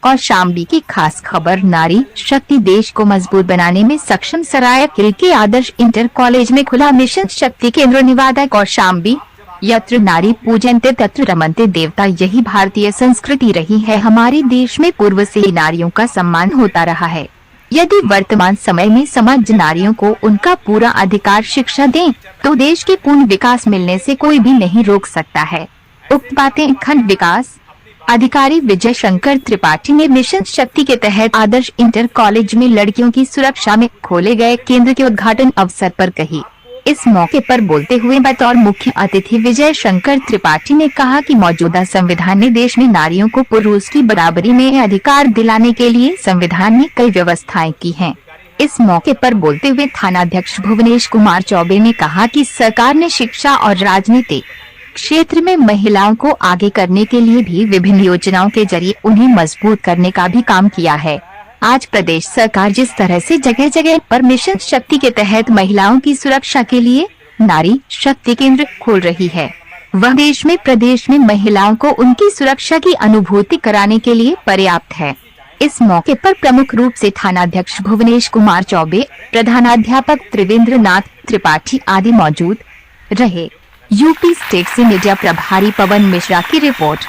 कौशाम्बी की खास खबर। नारी शक्ति देश को मजबूत बनाने में सक्षम। सरायकेला के आदर्श इंटर कॉलेज में खुला मिशन शक्ति केंद्र। निवादा कौशाम्बी। यत्र नारी पूजन्ते तत्र रमन्ते देवता। यही भारतीय संस्कृति रही है। हमारे देश में पूर्व से ही नारियों का सम्मान होता रहा है। यदि वर्तमान समय में समाज नारियों को उनका पूरा अधिकार शिक्षा दें, तो देश के पूर्ण विकास मिलने से कोई भी नहीं रोक सकता है। उक्त बातें खंड विकास अधिकारी विजय शंकर त्रिपाठी ने मिशन शक्ति के तहत आदर्श इंटर कॉलेज में लड़कियों की सुरक्षा में खोले गए केंद्र के उद्घाटन अवसर पर कही। इस मौके पर बोलते हुए बतौर मुख्य अतिथि विजय शंकर त्रिपाठी ने कहा कि मौजूदा संविधान ने देश में नारियों को पुरुष की बराबरी में अधिकार दिलाने के लिए संविधान में कई व्यवस्थाएं की हैं। इस मौके पर बोलते हुए थानाध्यक्ष भुवनेश कुमार चौबे ने कहा कि सरकार ने शिक्षा और राजनीति क्षेत्र में महिलाओं को आगे करने के लिए भी विभिन्न योजनाओं के जरिए उन्हें मजबूत करने का भी काम किया है। आज प्रदेश सरकार जिस तरह से जगह जगह पर मिशन शक्ति के तहत महिलाओं की सुरक्षा के लिए नारी शक्ति केंद्र खोल रही है, वह देश में प्रदेश में महिलाओं को उनकी सुरक्षा की अनुभूति कराने के लिए पर्याप्त है। इस मौके पर प्रमुख रूप से थानाध्यक्ष भुवनेश कुमार चौबे, प्रधानाध्यापक त्रिवेंद्र नाथ त्रिपाठी आदि मौजूद रहे। यूपी स्टेट से मीडिया प्रभारी पवन मिश्रा की रिपोर्ट।